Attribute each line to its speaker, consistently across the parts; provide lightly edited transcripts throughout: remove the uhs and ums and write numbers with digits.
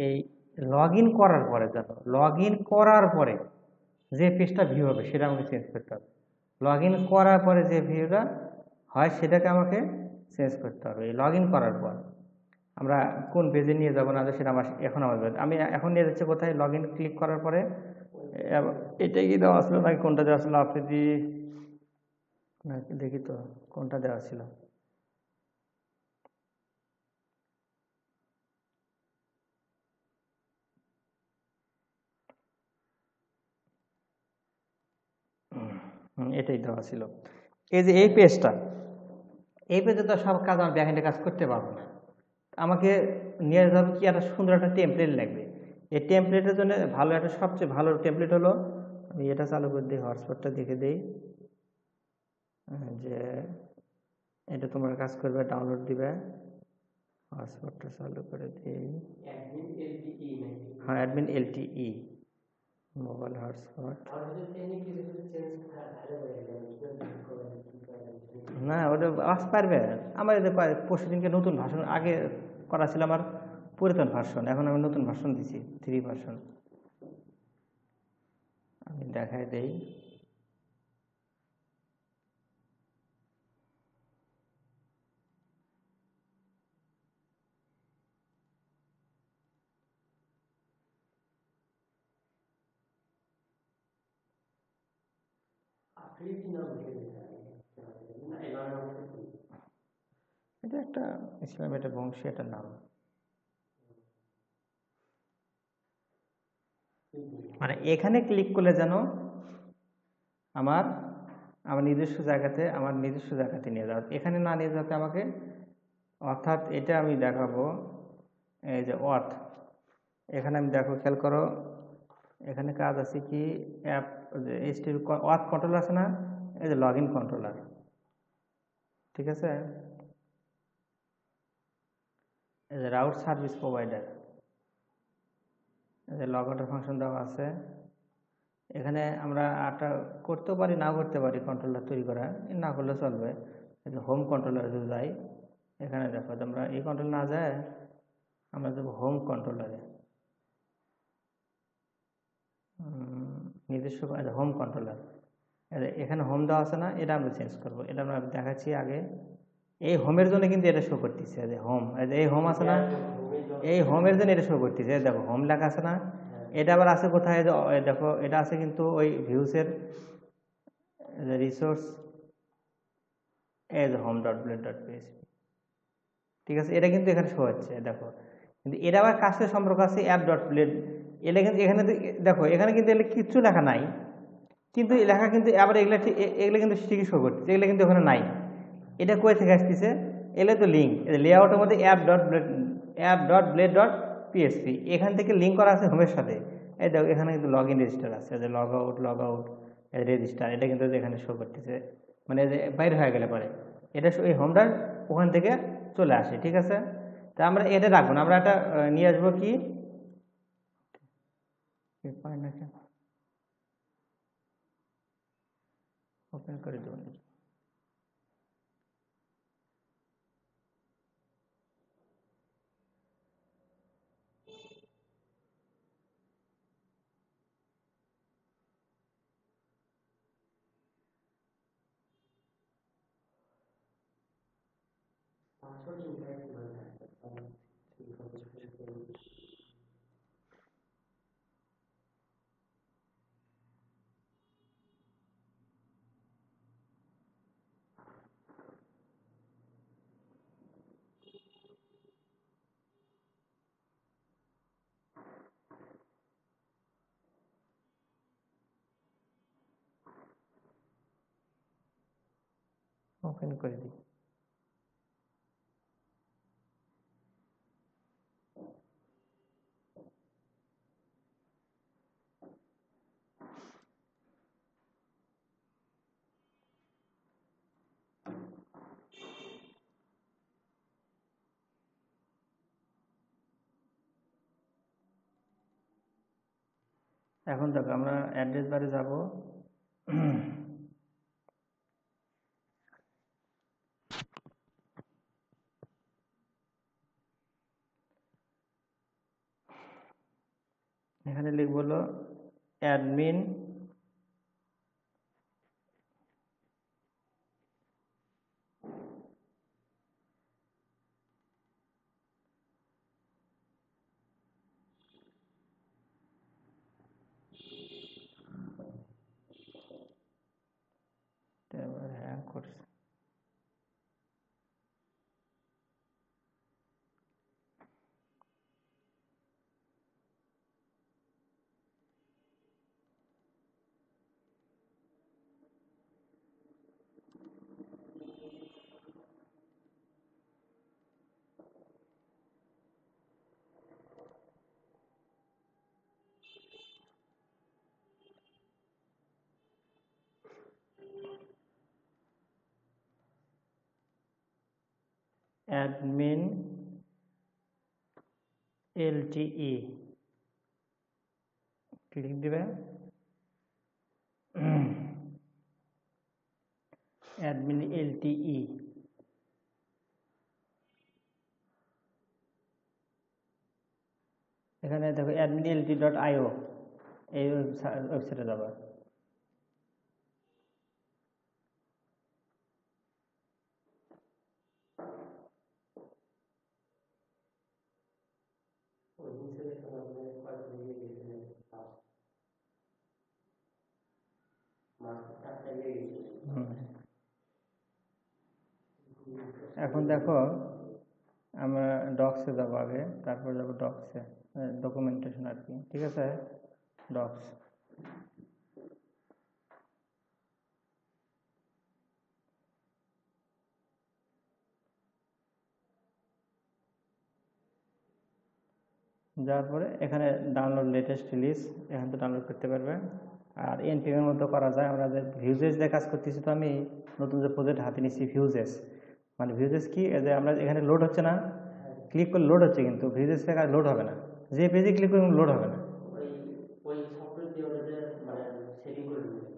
Speaker 1: এই log in করার পরে জানো, লগ ইন করার পরে যে পেজটা ভিউ হবে সেটা আমাকে চেঞ্জ করতে হবে। লগ ইন করার পরে যে ভিউটা হয় সেটাকে আমাকে চেঞ্জ করতে হবে। এই লগ ইন করার পর আমরা কোন পেজে নিয়ে যাবো না সেটা আমার এখন আমার আমি এখন নিয়ে যাচ্ছি কোথায়, লগ ইন ক্লিক করার পরে এটাই কি দেওয়া আসলো নাকি কোনটা দেওয়া ছিল আপনি নাকি দেখি তো কোনটা দেওয়া ছিল। এটাই দেওয়া ছিল। এই যে এই পেজটা, এই পেজে তো সব কাজ আমার ব্যাকএন্ডে কাজ করতে পারবো না। আমাকে নিয়ে যাবে কি একটা সুন্দর একটা টেমপ্লেট লাগবে। এই টেমপ্লেটের জন্য ভালো একটা, সবচেয়ে ভালো টেমপ্লেট হলো, আমি এটা চালু করে দিই, হটস্পটটা দেখে দিই যে এটা তোমার কাজ করবে, ডাউনলোড দিবে, হটস্পটটা চালু করে দিই। হ্যাঁ, অ্যাডমিন এলটিই মোবাইল হটস্পট। না ওটা আজ পারবে। আমার এই যে পরশু দিনকে নতুন ভার্সন, আগে করা ছিল আমার পুরাতন ভার্সন, এখন আমি নতুন ভার্সন দিছি, 3 ভার্সন। আমি দেখাই দেই। এটা একটা ইসলাম, এটা বংশী একটা নাম। মানে এখানে ক্লিক করলে যেন আমার আমার নিজস্ব জায়গাতে, আমার নিজস্ব জায়গাতে নিয়ে যাওয়া, এখানে না নিয়ে যাতে আমাকে, অর্থাৎ এটা আমি দেখাবো। এই যে অর্থ, এখানে আমি দেখো, খেয়াল করো, এখানে কাজ আছে কি, অ্যাপ যে এইচটিএমএল অথ কন্ট্রোলার আছে না, এই যে লগ ইন কন্ট্রোলার, ঠিক আছে, এই যে রাউট সার্ভিস প্রোভাইডার, এই যে লগ আউটের ফাংশন দেওয়া আছে। এখানে আমরা আটটা করতেও পারি, নাও করতে পারি, কন্ট্রোলার তৈরি করা না করলে চলবে। এই যে হোম কন্ট্রোলার যদি যাই, এখানে দেখো আমরা এই কন্ট্রোল না যায়, আমরা যাবো হোম কন্ট্রোলারে, নিজস্ব হোম কন্ট্রোলার। এখানে হোম দেওয়া আছে না, এটা আমরা চেঞ্জ করবো, এটা আমরা দেখাচ্ছি আগে। এই হোমের জন্য কিন্তু এটা শো করতেছে, যে হোম, এই হোম আছে না, এই হোমের জন্য এটা শো করতেছে, দেখো হোম লেখা আছে না। এটা আবার আছে কোথায়, দেখো এটা আছে কিন্তু ওই ভিউসের রিসোর্স, এই যে home dot blade dot PHP, ঠিক আছে, এটা কিন্তু এখানে শো হচ্ছে, দেখো। কিন্তু এটা আবার কাছে সম্পর্ক আছে অ্যাপ ডট ব্লেড, এটা কিন্তু এখানে দেখো, এখানে কিন্তু এগুলো কিচ্ছু লেখা নাই, কিন্তু লেখা কিন্তু আবার এগুলো এগুলো কিন্তু ঠিকই শো করতেছে, এগুলো কিন্তু ওখানে নাই। এটা কই থেকে আসতেছে, এলে তো লিঙ্ক লেআউটের মধ্যে app dot blade dot PSP, এখান থেকে লিঙ্ক করা আছে হোমের সাথে। এই দেখো এখানে কিন্তু লগ ইন রেজিস্টার আছে, যে লগ আউট রেজিস্টার, এটা কিন্তু এখানে শো করতেছে, মানে যে বাইরে হয়ে গেলে পরে এটা এই হোমটা ওখান থেকে চলে আসে, ঠিক আছে। তা আমরা এটা রাখবো না, আমরা এটা নিয়ে আসবো কি, পাই না কেন, ওপেন করে দেবো। ওপেন করে দিই। এখন দেখো আমরা অ্যাড্রেস বারে যাব, এখানে লিখবো হলো অ্যাডমিন হ্যাঁ করছে অ্যাডমিন LTE ক্লিক দিবে অ্যাডমিন LTE এখানে দেখো admin.lt.io এই ওয়েবসাইটে যাবা এখন দেখো আমরা ডক্সে যাবো আগে, তারপর যাবো ডক্সে, ডকুমেন্টেশন আর কি, ঠিক আছে। ডক্স যাওয়ার পরে এখানে ডাউনলোড লেটেস্ট রিলিজ, এখান থেকে ডাউনলোড করতে পারবে। আর এনপিএমের মধ্যে করা যায়। আমরা যে ভিউজেস দিয়ে কাজ করতেছি, তো আমি নতুন যে প্রজেক্ট হাতে নিচ্ছি ভিউজেস, মানে ভিউজেস কি, যে আমরা এখানে লোড হচ্ছে না, ক্লিক করে লোড হচ্ছে, কিন্তু ভিউজেস থেকে লোড হবে না, যে পেজে ক্লিক করে লোড হবে না।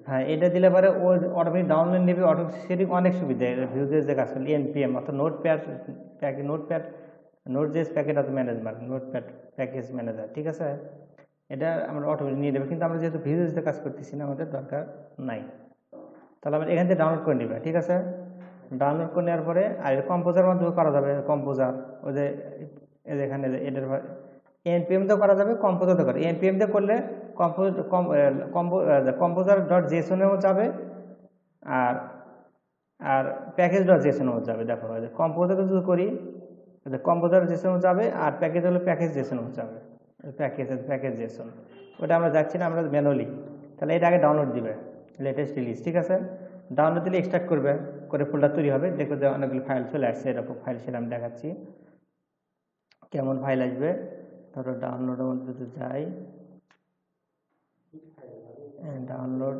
Speaker 1: হ্যাঁ, এটা দিলে পরে ও অটোমেটিক ডাউনলোড নেবে, অটো সেটিং অনেক সুবিধা ভিউজেস যে কাজ করলে। এনপিএম অর্থাৎ nodejs packet of management, notepad package manager, ঠিক আছে। এটা আমরা অটোমেটিক নিয়ে নেবে, কিন্তু আমরা যেহেতু ভিউজেস দিয়ে কাজ করতেছি না, আমাদের দরকার নাই। তাহলে আমরা এখান থেকে ডাউনলোড করে নেবে, ঠিক আছে। ডাউনলোড করে নেওয়ার পরে আর কম্পোজার মাধ্যমে করা যাবে। কম্পোজার ওই যে এখানে এটার এনপিএম দিয়ে করা যাবে, কম্পোজার দিয়ে করে। এনপিএম দিয়ে করলে কম্পোজার.json-এও যাবে, আর আর প্যাকেজ.json-এও যাবে। দেখো কম্পোজার যদি করি, কম্পোজার.json-এও যাবে, আর প্যাকেজ হলো প্যাকেজ.json-এও যাবে। প্যাকেজ.json ওটা আমরা যাচ্ছি না, আমরা ম্যানুয়ালি। তাহলে এটা আগে ডাউনলোড দিবে, লেটেস্ট রিলিজ, ঠিক আছে। ডাউনলোড দিলে এক্সট্রাক্ট করবে, করে ফোল্ডার তৈরি হবে। দেখো যে অনেকগুলো ফাইল চলে আসছে, এরকম ফাইল সেটা আমি দেখাচ্ছি কেমন ফাইল আসবে। ধরো ডাউনলোডের মধ্যে যদি যাই, ডাউনলোড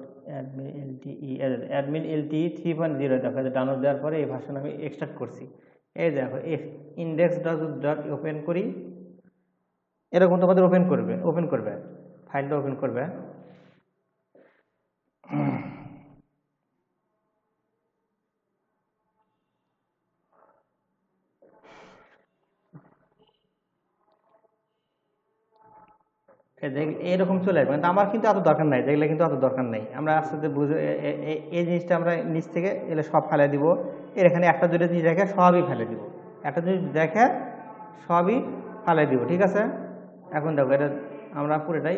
Speaker 1: অ্যাডমিন LTE 3.0, দেখো ডাউনলোড দেওয়ার পরে এই ভার্সন আমি এক্সট্রাক্ট করছি। এই দেখো index.dot ওপেন করি, এরকম তোমাদের ওপেন করবে ফাইলটা ওপেন করবে। এরকম চলে আসবে, কিন্তু আমার কিন্তু এত দরকার নাই, দেখলে কিন্তু এত দরকার নাই। আমরা আস্তে আস্তে বুঝে এই জিনিসটা আমরা নিচ থেকে এলে সব ফেলে দিব। এর এখানে একটা দুটো জিনিস দেখে সবই ফেলে দিব, একটা জিনিস দেখে সবই ফেলে দিব, ঠিক আছে। এখন দেখো এটা আমরা পুরোটাই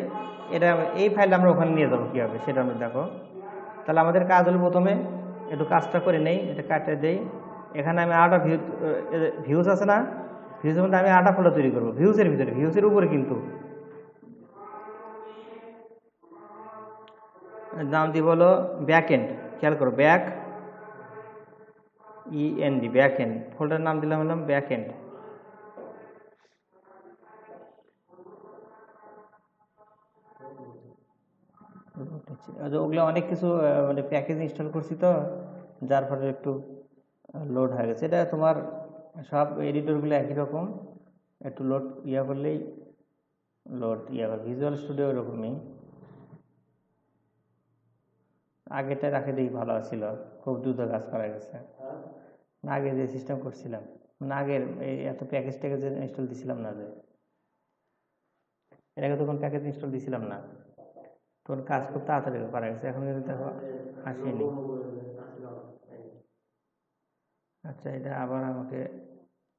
Speaker 1: এটা এই ফাইলটা আমরা ওখানে নিয়ে যাবো কীভাবে সেটা আমরা দেখো। তাহলে আমাদের কাজ হলো প্রথমে একটু কাজটা করে নেই, এটা কাটে দেই। এখানে আমি আরেকটা ভিউজ আছে না, ভিউজের মধ্যে আমি আরেকটা ফোল্ডার তৈরি করবো ভিউজের ভিতরে, ভিউজের উপরে, কিন্তু নাম দিব হলো ব্যাক এন্ড। খেয়াল করো, back END, back end. Folder নাম দিলাম হলাম ব্যাক এন্ড। ওগুলো অনেক কিছু মানে প্যাকেজ ইনস্টল করছি, তো যার ফলে একটু লোড হয়ে গেছে। এটা তোমার সব এডিটরগুলো একই রকম, একটু লোড করলেই লোড করে। ভিজুয়াল স্টুডিও এরকমই, আগেটা রাখে দেখি ভালো ছিল, খুব দ্রুত কাজ করা গেছে। আগে যে সিস্টেম করছিলাম, আগের এই এত প্যাকেজ ট্যাকেজ ইনস্টল দিছিলাম না, যে এর আগে তখন প্যাকেজ ইনস্টল দিছিলাম না, তখন কাজ খুব তাড়াতাড়ি করা গেছে, এখন কিন্তু দেখো আসেনি। আচ্ছা, এটা আবার আমাকে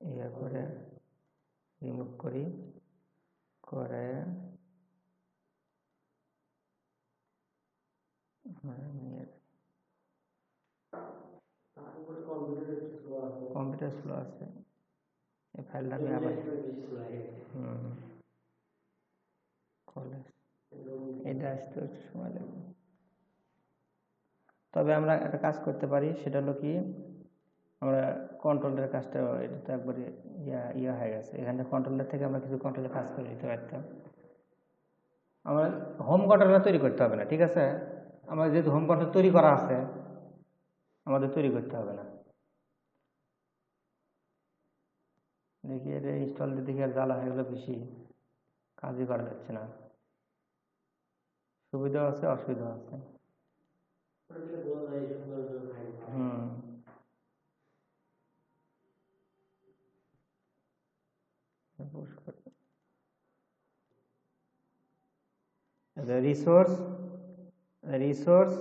Speaker 1: ইয়ে করে রিমুভ করি, করে কম্পিউটার স্লো আছে, এই ফাইলটা আমি আবার কলেজ এটা আসতে একটু সময় লাগবে। তবে আমরা একটা কাজ করতে পারি, সেটা হলো কি, আমরা কন্ট্রোলের কাজটা, এটা তো একবারে ইয়া হয়ে গেছে, এখানে কন্ট্রোলার থেকে আমরা কিছু কন্ট্রোলের কাজ করে দিতে পারতাম। আমরা হোম কন্ট্রোলার তৈরি করতে হবে না, ঠিক আছে, আমার যেহেতু হোম কন্ট্রোল তৈরি করা আছে, আমাদের তৈরি করতে হবে না। দেখি এটা ইনস্টল দেখি আর জ্বালা হয়ে গেলো, বেশি কাজই করা যাচ্ছে না, সুবিধাও আছে অসুবিধাও আছে। রিসোর্স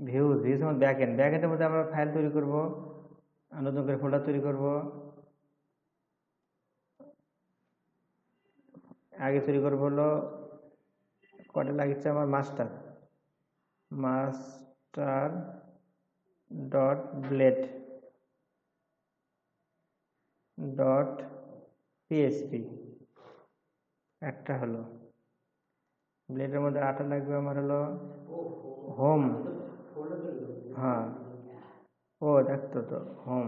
Speaker 1: ভিউজ ব্যাকএন্ডের মধ্যে আমরা ফাইল তৈরি করব, নতুন করে ফোল্ডার তৈরি করব। আগে তৈরি করবো হলো কটা লাগিয়েছে আমার master dot blade dot PSP, একটা হলো। ব্লেডের মধ্যে আটা লাগবে আমার হলো হোম, হ্যাঁ ও দেখতো তো হোম,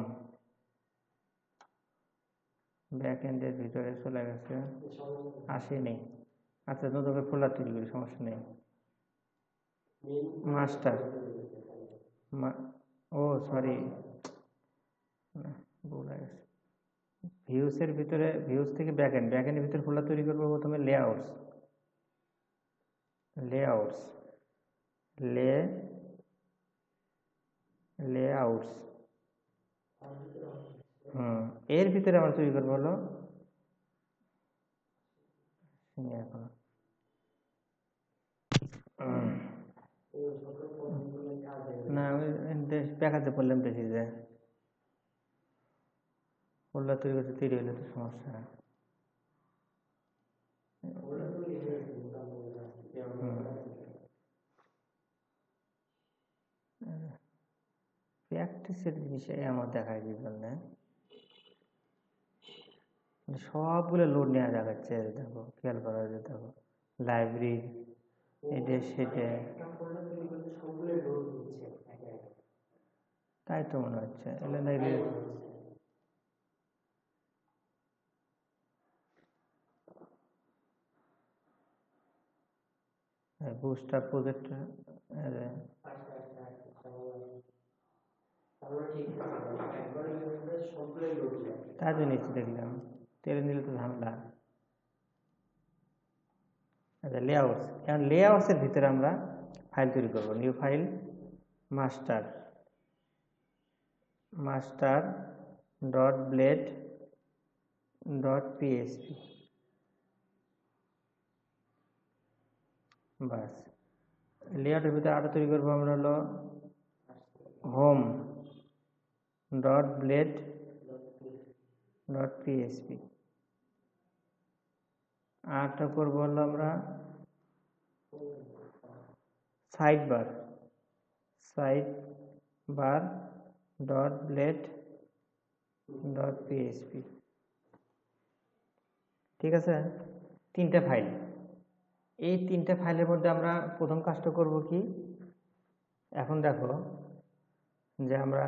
Speaker 1: ব্যাকএন্ডের ভিতরে চলে গেছে, আসেনি। আচ্ছা, নতুন করে ফোল্ডার তৈরি করি, সমস্যা নেই। মাস্টার, ও সরি, ভুলে গেছে। ভিউসের ভিতরে, ভিউস থেকে ব্যাকএন্ডের ভিতরে ফোল্ডার তৈরি করবো প্রথমে লেআউটস, লেআউটস এর ভিতরে আমরা তৈরি করবো হলো এখন না, আমি দেখাতে পারলাম, দেখি যে ফোল্ডার তৈরি করতে তৈরি হলে তো সমস্যা। প্র্যাকটিসের বিষয়ে আমার দেখায় কি জন্য সবগুলো লোড নেওয়া দেখাচ্ছে, দেখো খেয়াল করা যায়, দেখো লাইব্রেরি এটা সেটা, তাই তো মনে হচ্ছে। বুস্টার প্রজেক্ট, তাই তো নিচ্ছি, দেখলাম তেলে নিলে তো ঝামেলা। আচ্ছা, লেআউটস, এখন লেআউটসের ভিতরে আমরা ফাইল তৈরি করব, new file master dot blade dot PSP, বাস। লেআউটের ভিতরে আরো তৈরি করবো আমরা হলো home dot blade dot PSP, আরটা করবো হলো আমরা side bar dot blade dot PSP, ঠিক আছে। তিনটা ফাইল, এই তিনটা ফাইলের মধ্যে আমরা প্রথম কাজটা করব কি, এখন দেখো যে আমরা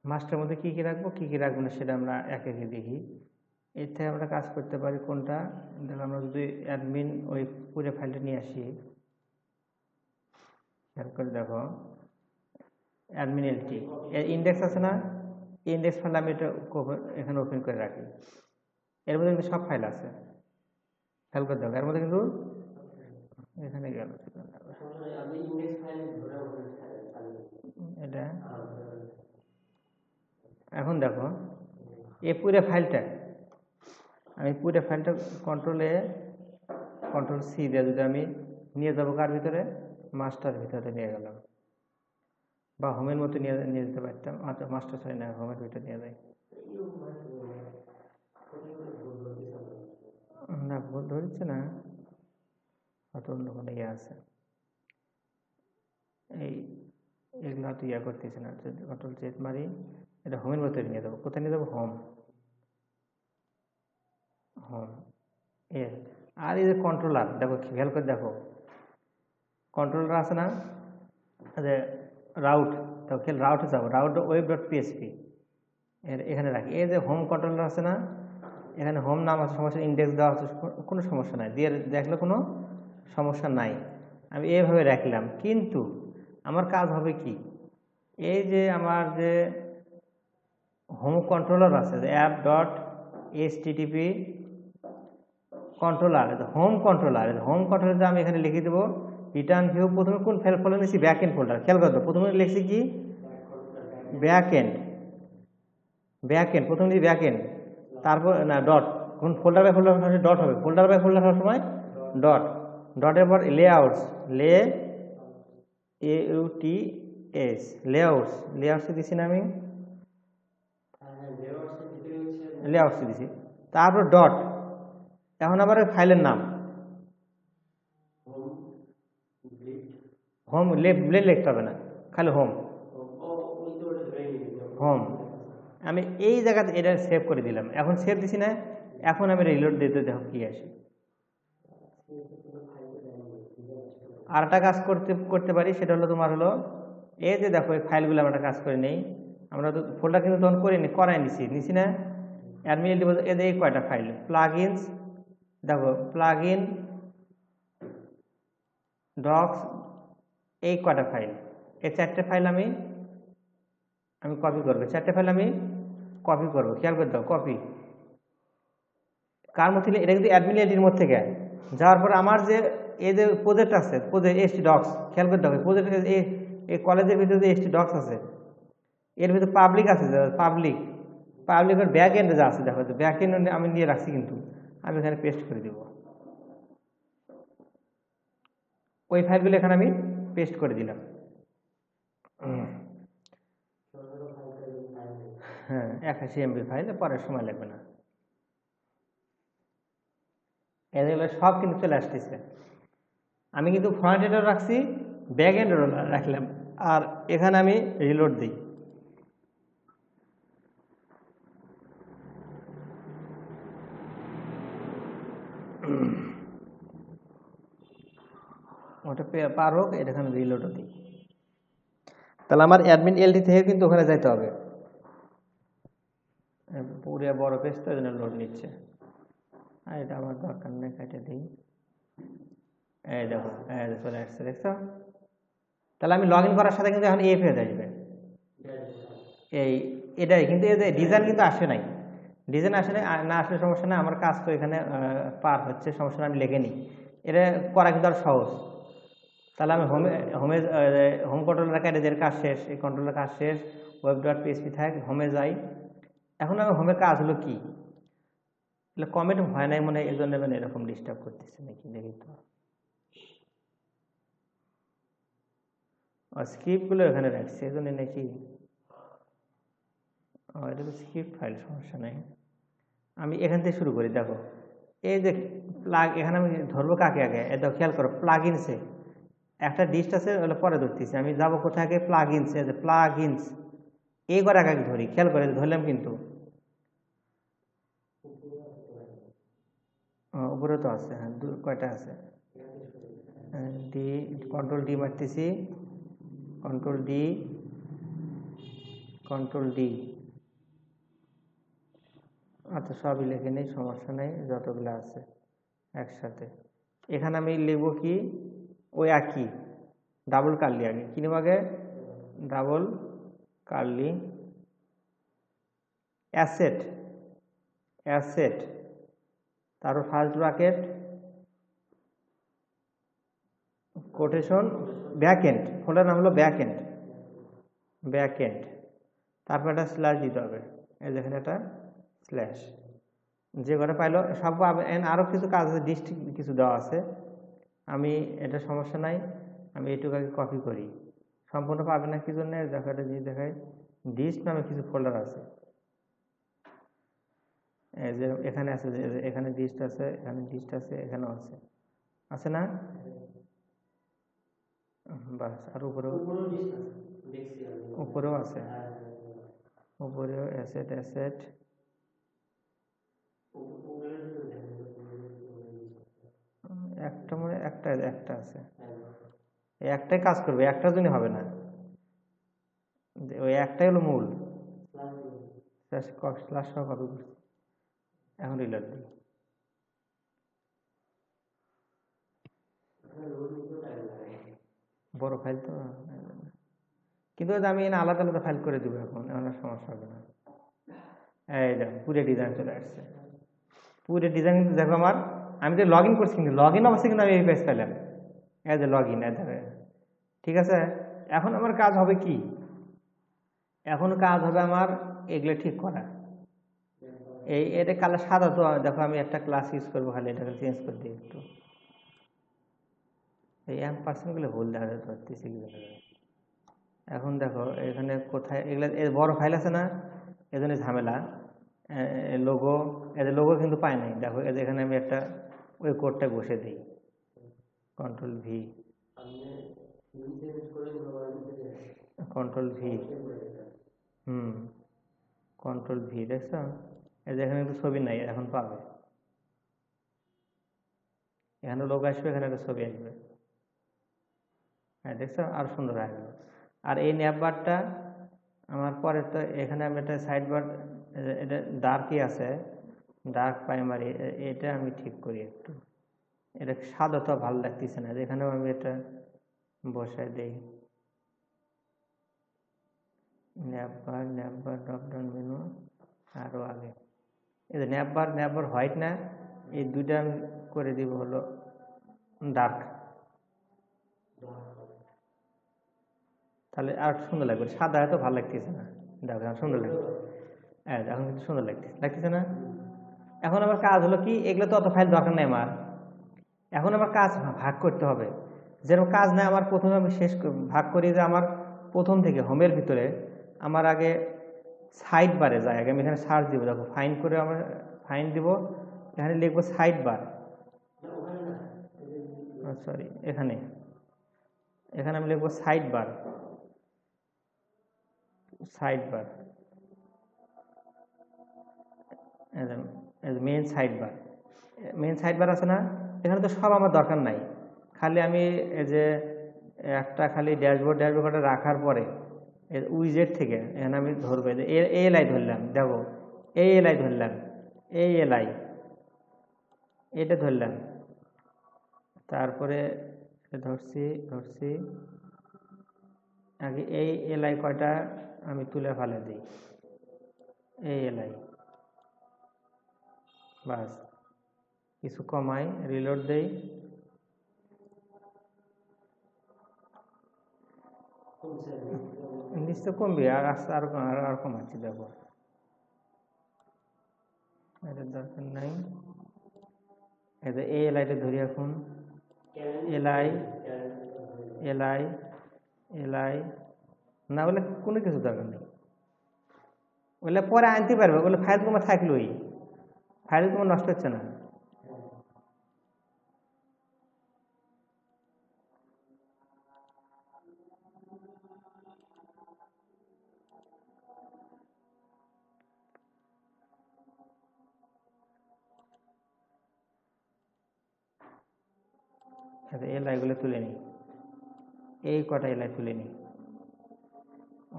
Speaker 1: মাস্টারের মধ্যে কি কি রাখবো না সেটা আমরা একে একে দেখি। এর থেকে আমরা কাজ করতে পারি কোনটা, দেখো আমরা যদি অ্যাডমিন ওই পুরো ফাইলটা নিয়ে আসি, খেয়াল করে দেখো অ্যাডমিন এলটি ইন্ডেক্স আছে না, ইন্ডেক্স ফাইল আমি এটা এখানে ওপেন করে রাখি, এর মধ্যে কিন্তু সব ফাইল আছে, খেয়াল করে দেখো এর মধ্যে কিন্তু এখানে গেল এটা। এখন দেখো এই পুরো ফাইলটা, আমি পুরো ফাইলটা কন্ট্রোলে কন্ট্রোল সি দিয়ে যদি আমি নিয়ে যাবো কার ভিতরে, মাস্টার ভিতরে নিয়ে গেলাম, বা হোমের মতো নিয়ে নিয়ে যেতে পারতাম। আচ্ছা মাস্টার চাই না, হোমের ভিতরে নিয়ে যাই। না ভুল ধরছে না, হয়তো অন্য কোনো ইয়ে আছে, এই এগুলো হয়তো ইয়ে করতেছে না। যদি কন্ট্রোল জেড মারি, এটা হোমের ভিতরে নিয়ে যাবো। কোথায় নিয়ে যাবো? হোম। হোম এ আর এই যে কন্ট্রোলার, দেখো খেয়াল করে দেখো, কন্ট্রোলার আছে না, যে রাউট, তো খেয়াল রাউটে যাবো, রাউট ওয়েব ডট পিএসপি এখানে রাখি। এই যে হোম কন্ট্রোলার আছে না, এখানে হোম নাম আছে, সমস্যা, ইন্ডেক্স দেওয়া আছে, কোনো সমস্যা নাই, দিয়ে দেখলে কোনো সমস্যা নাই। আমি এইভাবে রাখলাম, কিন্তু আমার কাজ হবে কি, এই যে আমার যে হোম কন্ট্রোলার আছে, app dot HTTP controller, home controller, home কন্ট্রোলারটা আমি এখানে লিখে দেবো রিটার্ন ভিউ। প্রথমে কোন ফাইল ফোল্ডার নিয়েছি? Back end folder. খেয়াল করতে, প্রথমে লিখছি কি? Back end. ব্যাক এন্ড প্রথমে লিখি ব্যাক এন্ড, তারপর না ডট, কোন ফোল্ডার বাই ফোল্ডার ডট হবে, ফোল্ডার বাই ফোল্ডার হওয়ার সময় ডট, ডটের পর লেআউটস, AUTS, লেআউটস, লেআউটসে দিছি না আমি, লেআউটসে দিছি, তারপর ডট। এখন আবার ফাইলের নাম হোম, ব্লেড লিখতে হবে না, খালি হোম, হোম। আমি এই জায়গাতে এটা সেভ করে দিলাম। এখন সেভ দিছি না, এখন আমি রিলোড দিতে দেখো কি আসে। আর একটা কাজ করতে পারি, সেটা হলো তোমার হলো এই যে দেখো এই ফাইলগুলো আমরা কাজ করে নেই, আমরা তো ফোল্ডার কিন্তু তখন করাই নিছি না, অ্যাডমিন এই কয়টা ফাইল, প্লাগইনস, দেখো প্লাগইন ডক্স, এই কয়টা ফাইল, এই 4টে ফাইল আমি কপি করবো, 4টে ফাইল আমি কপি করবো। খেয়াল করে দাও, কপি কার মধ্যে, এটা কিন্তু অ্যাডমিন এলটির মধ্যে থেকে যাওয়ার পর আমার যে এই যে প্রজেক্ট আছে, প্রজেক্ট এসটি ডক্স, খেয়াল করে দেখো প্রজেক্ট এই কলেজের ভিতরে যে এসটি ডক্স আছে, এর ভিতরে পাবলিক আছে, পাবলিকের ব্যাক এন্ডে যা আছে, দেখো ব্যাক এন্ড আমি নিয়ে রাখছি, কিন্তু আমি এখানে পেস্ট করে দেব, ওই ফাইলগুলো এখানে আমি পেস্ট করে দিলাম। হ্যাঁ 81 MB ফাইল, পরে সময় লাগবে না। এগুলো সব কিন্তু চলে আসতেছে। আমি কিন্তু ফ্রন্ট এন্ডও রাখছি, ব্যাক এন্ডও রাখলাম, আর এখানে আমি রিলোড দিই। ওটা পার হোক, এখানে রিলোডও দিই, তাহলে আমার অ্যাডমিন এলটি থেকে কিন্তু ওখানে যাইতে হবে। পুরো বড় পেজ তো, এজন্য লোড নিচ্ছে, আর এটা আমার দরকার নেই, কেটে দিই। এই দেখো চলে আসছে, দেখছো? তাহলে আমি লগ ইন করার সাথে কিন্তু এখন এই পেজ আসবে, এটাই কিন্তু এই যে ডিজাইন কিন্তু আসে নাই, ডিজাইন আসে নাই, না আসলে সমস্যা না, আমার কাজ তো এখানে পার হচ্ছে, সমস্যা না, আমি লিখে নিই, এটা করা কিন্তু আর সহজ। তাহলে আমি হোম কন্ট্রোলার কাজের কাজ শেষ, এই কন্ট্রোলার কাজ শেষ, ওয়েব ডট পিএসপি থাক, হোমে যাই। এখন আমি হোমের কাজ হলো কি, কমেন্ট হয় নাই মনে হয়, এই জন্য মানে এরকম ডিস্টার্ব করতেছে নাকি, দেখি তো। স্ক্রিপ্টগুলো এখানে রাখছে, এই জন্য নাকি, এটা তো স্ক্রিপ্ট ফাইল, সমস্যা নাই। আমি এখান থেকে শুরু করি, দেখো এই যে এখানে আমি ধরবো কাকে আগে, এটা খেয়াল করো, প্লাগইনসে একটা ডিস্ট আছে, ওগুলো পরে ধরতেছি। আমি যাবো কোথায় আগে, প্লাগইনস, এই যে প্লাগইনস, এই করে আগে ধরি, খেয়াল করে ধরলাম, কিন্তু উপরে তো আছে, হ্যাঁ কয়টা আছে, ডি, কন্ট্রোল ডি মারতেছি, কন্ট্রোল ডি, আচ্ছা সবই লিখে নেই, সমস্যা নেই, যতগুলো আছে একসাথে। এখানে আমি লিখবো কি, ওই একই ডাবল কার্লি, আগে কি নেব, আগে ডাবল কার্লি, অ্যাসেট, তারপর first bracket, quotation, backend, folder নাম হলো ব্যাকএন্ড, তারপর একটা স্ল্যাশ দিতে হবে, এই দেখেন একটা স্ল্যাশ, যে কটা পাইলো সব পাবে। আরও কিছু কাজ আছে, ডিস্ট্রিক্ট কিছু দেওয়া আছে, আমি এটা সমস্যা নাই, আমি এটুকু আগে কপি করি। সম্পূর্ণ পাবে না কি জন্য, দেখো এটা যদি দেখায় ডিস্ট নামে কিছু ফোল্ডার আছে, এই যে এখানে আছে, যে এখানে ডিস্ট আছে, এখানে ডিস্ট আছে, এখানেও আছে, আছে না? বাস, আর উপরেও উপরেও আছে, উপরেও অ্যাসেট অ্যাসেট একটা মানে একটা একটা আছে, এই একটাই কাজ করবে, একটার জন্য হবে না, ওই একটাই হলো মূল। ক্লাস সহ কপি করছি, এখন রিলোড দিই। বড় ফাইল তো, কিন্তু আমি এনে আলাদা আলাদা ফাইল করে দেবো, এখন আর সমস্যা হবে না। এই দেখো পুরো ডিজাইন চলে আসছে, পুরো ডিজাইন দেখো আমার, আমি তো লগ ইন করছি, কিন্তু লগ ইন অবশ্যই কিন্তু আমি এই পেজ পেলাম, এই যে লগ ইন, ঠিক আছে। এখন আমার কাজ হবে কি, এখন কাজ হবে আমার এগুলো ঠিক করা। এটা কালার সাদা তো, দেখো আমি একটা ক্লাস ইউজ করবো, খালি এটাকে চেঞ্জ করে দিই একটু, এই %গুলো ভুল দেখা যায়, ধরতেছি কি। এখন দেখো এখানে কোথায় এগুলো, বড় ফাইল আছে না, এজন্য ঝামেলা। লোগো, এদের লোগো কিন্তু পাই নাই, দেখো এখানে আমি একটা ওই কোডটা বসে দিই, control V, control V, control V, দেখছো এখানে কিন্তু ছবি নাই, এখন পাবে, এখানে লোগো আসবে, এখানে একটা ছবি আসবে, হ্যাঁ দেখছো, আর সুন্দর হয়ে গেল। আর এই ন্যাপ বারটা আমার পরে তো, এখানে আমি একটা সাইড বার, এটা ডার্কই আছে, ডার্ক প্রাইমারি, এটা আমি ঠিক করি একটু, এটা সাদা তো ভালো লাগতেছে না, এখানেও আমি এটা বসাই দিই, ন্যাপ বার ড্রপ ডাউন মেনু, আরও আগে এই যে ন্যাপ বার হোয়াইট না, এই দুইটা আমি করে দিব হলো ডার্ক, তাহলে আর সুন্দর লাগবে, সাদা এত ভালো লাগতেছে না, দেখো আর সুন্দর লাগবে, হ্যাঁ এখন কিন্তু সুন্দর লাগতেছে না। এখন আমার কাজ হলো কি, এগুলো তো অত ফাইল দরকার নেই আমার, এখন আমার কাজ ভাগ করতে হবে, যেরকম কাজ নাই আমার, প্রথমে আমি ভাগ করি, যে আমার প্রথম থেকে হোমের ভিতরে আমার আগে সাইড বারে যায়, আগে আমি এখানে সার্চ দিব, দেখো ফাইন করে আমার ফাইন দিব, এখানে লিখবো সাইড বার, সরি এখানে আমি লিখবো side bar, side bar, main side bar, main side bar আছে না, এখানে তো সব আমার দরকার নাই, খালি আমি এই যে একটা খালি ড্যাশবোর্ড রাখার পরে উইজেট থেকে এখানে আমি ধরবো, এএলআই ধরলাম, দেখো এএলআই ধরলাম, এএলআই এটা ধরলাম, তারপরে ধরছি আগে এই এলআই কয়টা আমি তুলে ফেলে দিই, এই এলআই, বাস কিছু কমাই, রিলোড দেই, নিশ্চয় কমবে, আর আস্তে আর কমাচ্ছি, দেখো এটার দরকার নাই, এই যে এই এলআইটা ধরি, এখন এলআই এলআই এলআই না বলে কোনো কিছু দরকার নেই, ওগুলো পরে আনতে পারবে, ওগুলো ফাইল তোমার থাকলোই, ফাইল তোমার নষ্ট হচ্ছে না। এলআইগুলো তুলে নিই, এই কটা এলআই তুলে নিই,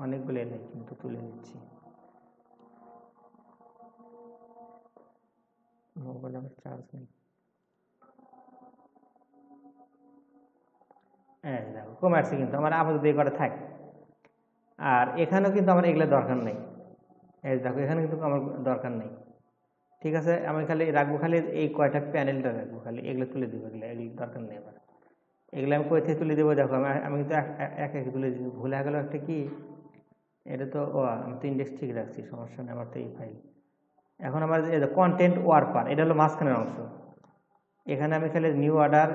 Speaker 1: অনেকগুলো এলআই কিন্তু তুলে নিচ্ছি, মোবাইল আমার চার্জ নেই, হ্যাঁ দেখো কমার্সে কিন্তু আমার আপাতত এই কটা থাক, আর এখানেও কিন্তু আমার এগুলো দরকার নেই, এই দেখো এখানে কিন্তু আমার দরকার নেই, ঠিক আছে, আমি খালি রাখবো, খালি এই কয়টা প্যানেলটা রাখবো, খালি এগুলো তুলে দেবো, এগুলো দরকার নেই আমার, এগুলো আমি কই থেকে তুলে দেবো, দেখো আমি কিন্তু এক এক তুলে দিব, ভুলে গেল একটা কি, এটা তো আমি তো ইন্ডেক্স ঠিক রাখছি, সমস্যা নেই, আমার তো এই ফাইল, এখন আমার এই কন্টেন্ট ওয়ার্কার, এটা হলো মাঝখানের অংশ। এখানে আমি খালি new order,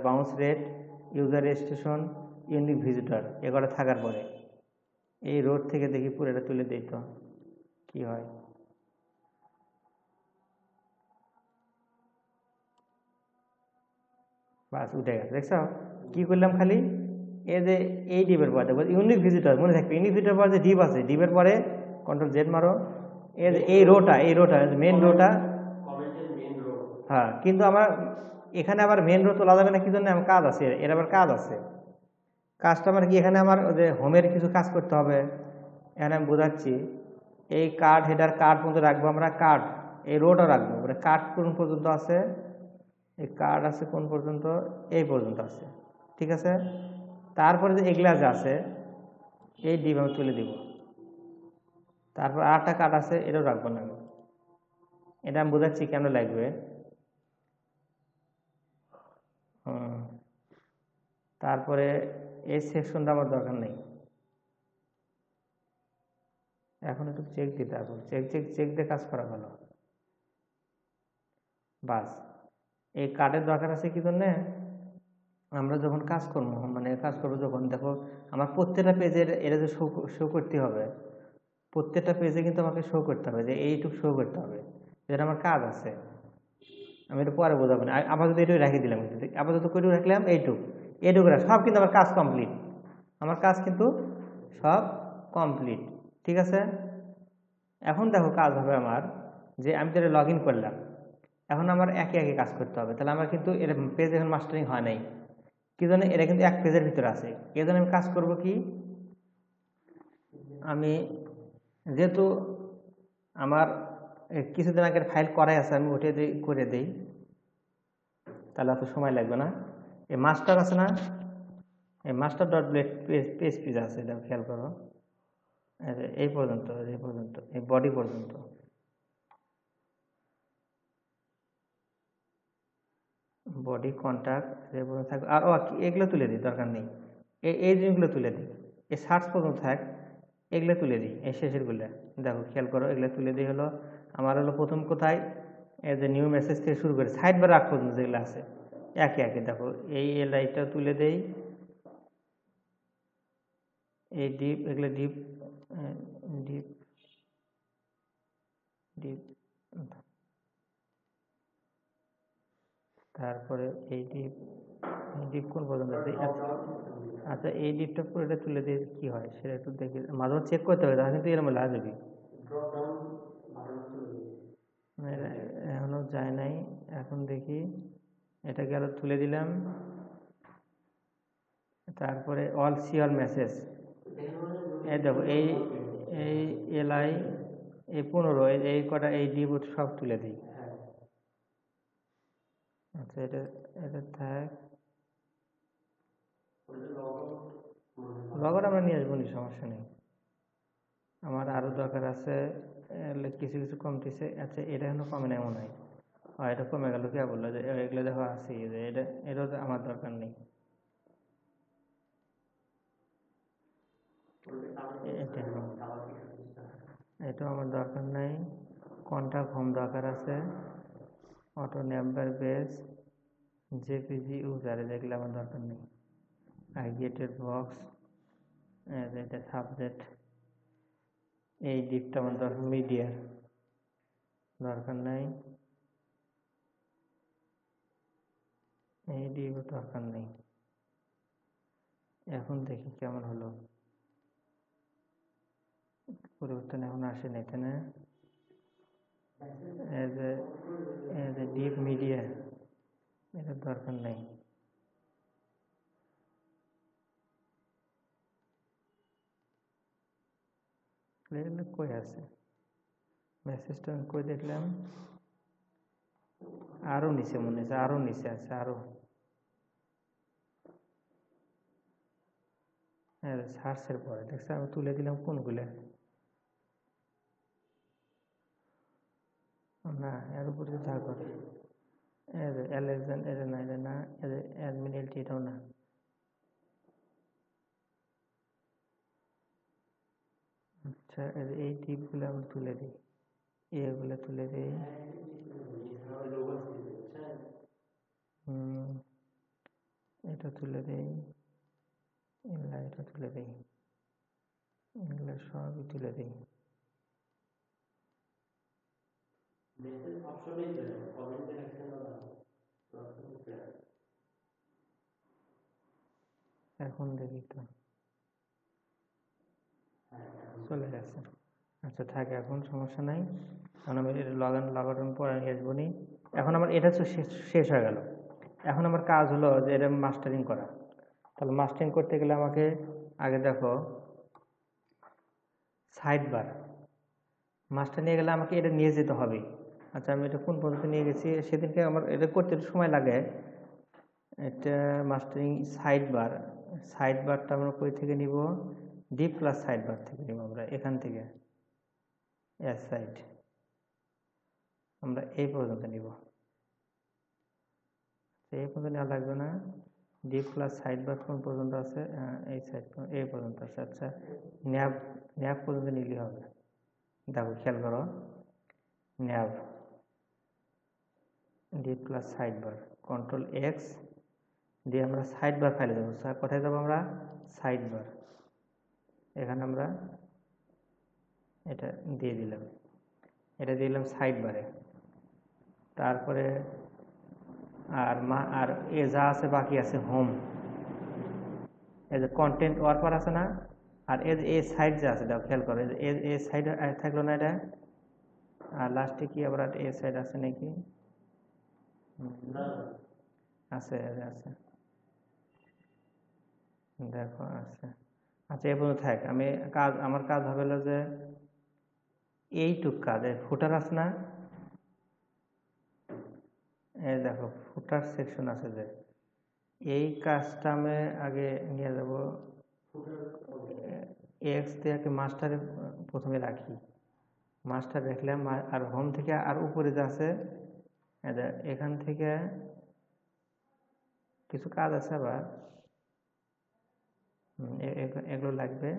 Speaker 1: bounce rate, user registration, unique visitor এগুলো থাকার পরে এই রোড থেকে দেখি পুরোটা তুলে দিই তো কি হয়। বাস উঠে গেছে, দেখছো কি করলাম? খালি এই যে এই ডিপের পরে ইউনিক ভিজিটর মনে থাকবে, ইউনিক ভিজিটর পরে যে ডিপ আছে, ডিপের পরে কন্ট্রোল জেড মারো, এই যে এই রোটা মেন রোটা। হ্যাঁ, কিন্তু আমার এখানে আবার মেন রো তোলা যাবে না, কি জন্য? আমার কাজ আছে, এর আবার কাজ আছে। কাজটা আমার কি, এখানে আমার ওই যে হোমের কিছু কাজ করতে হবে। এখানে আমি বোঝাচ্ছি, এই কার্ড হেডার কার্ড পর্যন্ত রাখবো আমরা, কার্ড এই রোটা রাখবো, মানে কার্ড কোন পর্যন্ত আছে, এই কার্ড আছে কোন পর্যন্ত, এই পর্যন্ত আছে, ঠিক আছে। তারপরে যে এগুলা যে আছে এই ডিপ আমি তুলে দিব। তারপর আরেকটা কার্ড আছে, এটাও রাখবো না আমি, এটা আমি বোঝাচ্ছি কেন লাগবে। তারপরে এই সেকশনটা আমার দরকার নেই, এখন একটু চেক দিতে হবে, চেক দিয়ে কাজ করা ভালো। বাস এই কার্ডের দরকার আছে কি জন্যে? আমরা যখন কাজ করবো, মানে কাজ করবো যখন, দেখো আমার প্রত্যেকটা পেজের এটা যে শো করতে হবে, প্রত্যেকটা পেজে কিন্তু আমাকে শো করতে হবে, যে এইটুকু শো করতে হবে, যেটা আমার কাজ আছে। আমি এটা পরে বোঝাবো না, আপাতত এইটুকু রেখে দিলাম, আপাতত করে রাখলাম এইটুকু সব কিন্তু আমার কাজ কমপ্লিট, আমার কাজ কিন্তু সব কমপ্লিট, ঠিক আছে। এখন দেখো কাজ হবে আমার, যে আমি তো এটা লগ ইন করলাম, এখন আমার একে একে কাজ করতে হবে, তাহলে আমার কিন্তু এর পেজ এখন মাস্টারিং হয় নাই, কি জন্য? এটা কিন্তু এক পেজের ভিতরে আছে, এই জন্য আমি কাজ করব কি, আমি যেহেতু আমার কিছুদিন আগের ফাইল করাই আছে, আমি ওটা করে দিই, তাহলে অত সময় লাগবে না। এই মাস্টার আছে না, এই মাস্টার ডট পেজ আছে, এটা খেয়াল করো, এই পর্যন্ত এই বডি পর্যন্ত, বডি কন্ট্যাক্ট যে পর্যন্ত থাকবে। আর এগুলো তুলে দিই, দরকার নেই, এই জিনিসগুলো তুলে দিই, এই সার্চ পর্যন্ত থাক, এগুলো তুলে দিই, এই শেষেরগুলো দেখো খেয়াল করো, এগুলো তুলে দিই। হলো আমার হলো প্রথম কোথায়, এই যে নিউ মেসেজ থেকে শুরু করে সাইড বা রাখ পর্যন্ত যেগুলো আছে একে একে দেখো, এই লাইটটা তুলে দেই, এই ডিপ, এগুলো ডিপ ডিপ ডিপ, তারপরে এই ডিপ, ডিপ কোন পর্যন্ত দিই? আচ্ছা এই ডিপটা পুরোটা তুলে দিয়ে কি হয় সেটা একটু দেখি, মাঝে মাঝে চেক করতে হবে, তাহলে কিন্তু এরকম লাগবে। এখনো যায় নাই, এখন দেখি, এটা গেল তুলে দিলাম। তারপরে অল সি অল মেসেজ, এই দেখো এই এই এলআই এই 15 এই কটা এই ডিপ সব তুলে দিই। আচ্ছা এটা এটা থাক, লগর আমরা নিয়ে আসবো, সমস্যা নেই, আমার আরও দরকার আছে, কিছু কিছু কমতেছে। আচ্ছা এটা এখনো কমে না মনে হয়, এটা কমে গেল, কে বললো যে এগুলো দেখো আছে, যে এটাও তো আমার দরকার নেই, এটাও আমার দরকার নাই। কন্ট্যাক্ট হোম দরকার আছে, অটো নেম্বার বেস, জেপিজি ইউজারে, দেখলে আমার দরকার নেই। আইগেটেড বক্স, এটা সাবজেক্ট, এই ডিপটা আমার দরকার, মিডিয়ার দরকার নাই, এই ডিপ দরকার নেই। এখন দেখি কেমন হলো, পরিবর্তন এখন আসে নাই, তাই না? এজ এ ডিপ মিডিয়া, এটা দরকার নেই। কই আছে মেসেজটা, কই দেখলাম, আরো নিচে মনে হচ্ছে, আরো নিচে আছে, আরো সার্চের পরে দেখছি আমি তুলে দিলাম কোনগুলো, না এর উপরে থাকো, অ্যালেকজান, এটা না, এটা না, অ্যাডমিন এলটি, এটাও না। আচ্ছা এই টিপগুলো আমি তুলে দিই, এগুলো তুলে দিই। এটা তুলে দিই, এটা তুলে দিই, এগুলো সবই তুলে দিই। এখন দেখি তো, চলে গেছে। আচ্ছা থাক, এখন সমস্যা নাই, কারণ আমি এটা লাগানোর পরে আমি আসবো নি। এখন আমার এটা তো শেষ হয়ে গেল। এখন আমার কাজ হলো যে এটা মাস্টারিং করা। তাহলে মাস্টারিং করতে গেলে আমাকে আগে দেখো সাইড বার মাস্টার নিয়ে গেলে আমাকে এটা নিয়ে যেতে হবে। আচ্ছা আমি এটা কোন পর্যন্ত নিয়ে গেছি সেদিনকে, আমার এটা করতে একটু সময় লাগে। এটা মাস্টারিং সাইড বারটা আমরা কই থেকে নিব? ডি প্লাস সাইড বার থেকে নিব আমরা, এখান থেকে এস সাইড আমরা এই পর্যন্ত নিব। এই পর্যন্ত নেওয়া লাগবে না। ডি প্লাস সাইড বার কোন পর্যন্ত আছে? এই সাইড এই পর্যন্ত আছে। আচ্ছা ন্যাব ন্যাব পর্যন্ত নিলে হবে। দেখো খেয়াল করো, nav D plus side bar, control X দিয়ে আমরা সাইড বার ফাইলে যাবো। কোথায় যাবো আমরা? Side bar. এখানে আমরা এটা দিয়ে দিলাম, এটা দিলাম সাইড বারে। তারপরে আর এ যা আছে বাকি আছে হোম, এই যে কন্টেন্ট ওয়ার্কার আছে না, আর এ সাইড যে আছে দেখো খেয়াল করো, এ সাইড থাকলো না এটা, আর লাস্টে কি আবার এ সাইড আছে নাকি? আছে আছে, দেখো আছে। আচ্ছা এ পর্যন্ত থাক। আমার কাজ হবে হলো যে এইটুক কাজ, ফুটার আছে না, এই দেখো ফুটার সেকশন আছে যে, এই কাজটা আমি আগে নিয়ে যাব। এক্স দিয়ে মাস্টারে প্রথমে রাখি, মাস্টার রাখলাম। আর হোম থেকে আর উপরে যে আছে এখান থেকে কিছু কাজ আছে আবার, এগুলো লাগবে।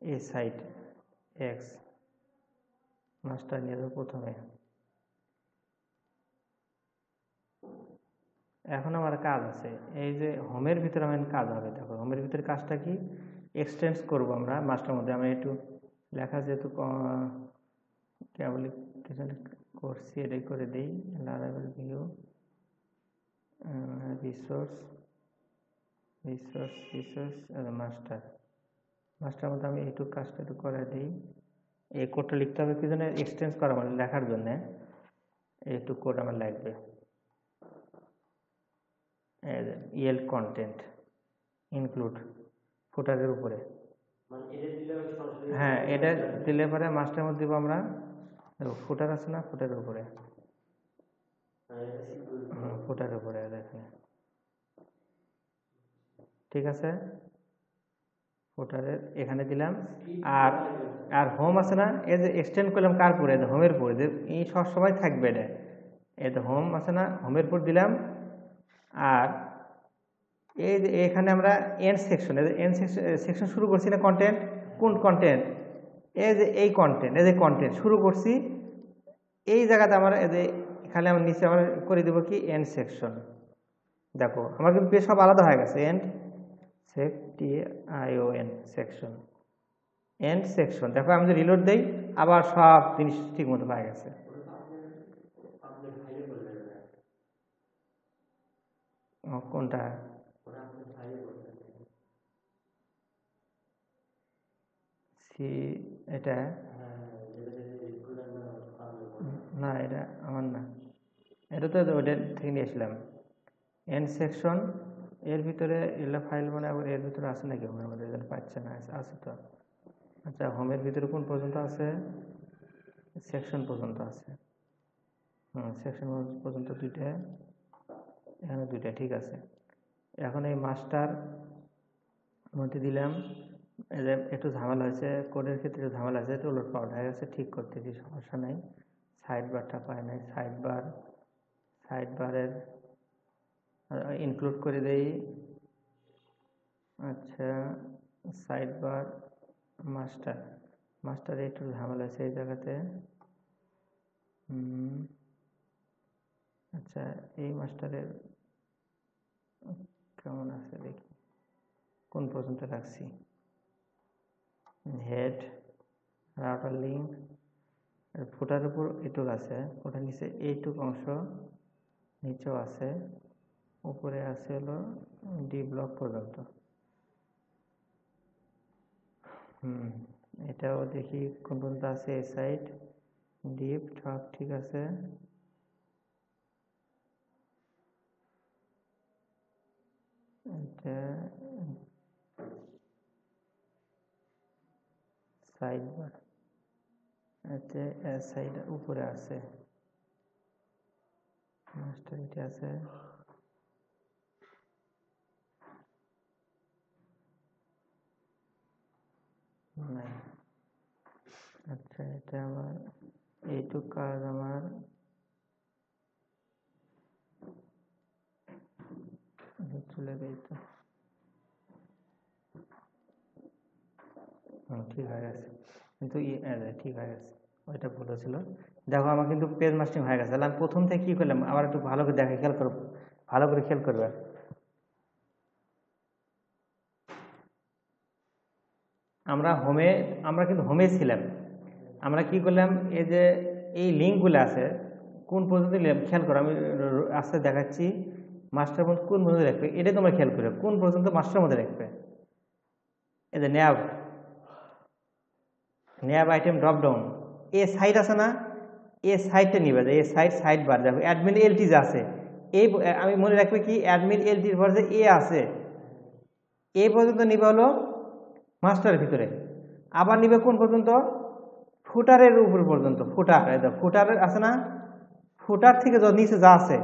Speaker 1: এই সাইড এক্স মাস্টার নিয়ে যাবো প্রথমে। এখন আমার কাজ আছে এই যে হোমের ভিতরে আমার কাজ হবে। দেখো হোমের ভিতরে কাজটা কি, এক্সটেন্স করব আমরা মাস্টার মধ্যে। আমরা একটু লেখা যেহেতু কেবল কিছু করছি, এটাই করে দিই। লারাবেল view resource resource resource master মধ্যে আমি এইটুকু কাজটা একটু করে দিই। এই কোডটা লিখতে হবে কি জন্য? এক্সটেন্স করা মানে লেখার জন্য এইটুকু কোড আমার লাগবে। ইএল কন্টেন্ট ইনক্লুড ফুটারের উপরে, হ্যাঁ এটা দিলে পরে মাস্টার মধ্যে দিব আমরা। ফুটার আছে না, ফুটারের উপরে, ফুটারের উপরে দেখেন, ঠিক আছে। ফুটারের এখানে দিলাম। আর আর হোম আছে না, এই যে এক্সটেন্ড করলাম কার পরে? হোমের পরে, যে এই সবসময় থাকবে এটা। এই যে হোম আছে না, হোমের পর দিলাম। আর এই যে এখানে আমরা এন্ড সেকশন, এন্ড সেকশন শুরু করছি না কন্টেন্ট, কোন কন্টেন্ট? এই যে এই কন্টেন্ট, এই যে কন্টেন্ট শুরু করছি এই জায়গাতে আমরা এই যে এখানে আমরা নিচে আমরা করে দেবো কি এন্ড সেকশন। দেখো আমার কিন্তু পেজ সব আলাদা হয়ে গেছে। End TION section, end section. দেখো আমি যদি রিলোড দেই আবার সব জিনিস ঠিক মতো পাওয়া গেছে। কোনটা? এটা না, এটা আমার না, এটা তো ওইটা থেকে নিয়ে আসলাম। এন্ড সেকশন এর ভিতরে এগুলো ফাইল মানে আবার এর ভিতরে আছে নাকি? হোমের মধ্যে পাচ্ছে না, আছে তো। আচ্ছা হোমের ভিতরে কোন পর্যন্ত আছে? সেকশন পর্যন্ত আছে। সেকশন পর্যন্ত দুইটা, এখানে দুইটা, ঠিক আছে। এখন এই মাস্টার মধ্যে দিলাম। একটু ঝামেলা হয়েছে কোডের ক্ষেত্রে, ঝামেলা আছে, একটু উলট পাল্ট হয়ে গেছে, ঠিক করতেছি, সমস্যা নাই। সাইড বারটা পাই নাই, সাইড বারের ইনক্লুড করে দেই। আচ্ছা সাইড বার মাস্টারে একটু ঝামেলা আছে এই জায়গাতে। আচ্ছা, এই মাস্টারের কেমন আছে দেখি, কোন পর্যন্ত রাখছি। হেড, রাউটার লিঙ্ক, ফুটার উপর এটুক আছে, ফুটার নিচে এইটুক অংশ নিচেও আছে, উপরে আছে হলো ডি ব্লক পর্যন্ত। এটাও দেখি কোন পর্যন্ত আছে। এই সাইড ডিপ সব ঠিক আছে। এটা সাইড বার, এটা সাইড উপরে আছে, মাস্টার এটা আছে। নাই। আচ্ছা, এটা আমার এইটুক কাজ আমার চলে দেই তো। ঠিক হয়ে গেছে, কিন্তু ঠিক হয়ে গেছে, ওইটা ভুল ছিল। দেখো আমার কিন্তু পেজ মাস্টারিং হয়ে গেছে। তাহলে আমি প্রথম থেকে কি করলাম আবার একটু ভালো করে দেখে খেয়াল করো, ভালো করে খেয়াল করবে। আমরা কিন্তু হোমে ছিলাম। আমরা কি করলাম, এই যে এই লিঙ্কগুলো আছে কোন পর্যন্ত খেয়াল করো, আমি আস্তে দেখাচ্ছি। মাস্টার মধ্যে কোন পর্যন্ত রাখবে এটা তোমরা খেয়াল করবে, কোন পর্যন্ত মাস্টার মধ্যে রাখবে। এই যে ন্যাব আইটেম ড্রপ ডাউন, এ সাইড আছে না, এ সাইডটা নিবে, এ সাইড বার দেখো অ্যাডমিন এলটি যে আছে, এই আমি মনে রাখবে কি অ্যাডমিন এলটির পর যে এ আছে, এ পর্যন্ত নিবে হলো মাস্টারের ভিতরে। আবার নিবে কোন পর্যন্ত, ফুটারের উপর পর্যন্ত। ফুটার আছে না, ফুটার থেকে নিচে যা আছে,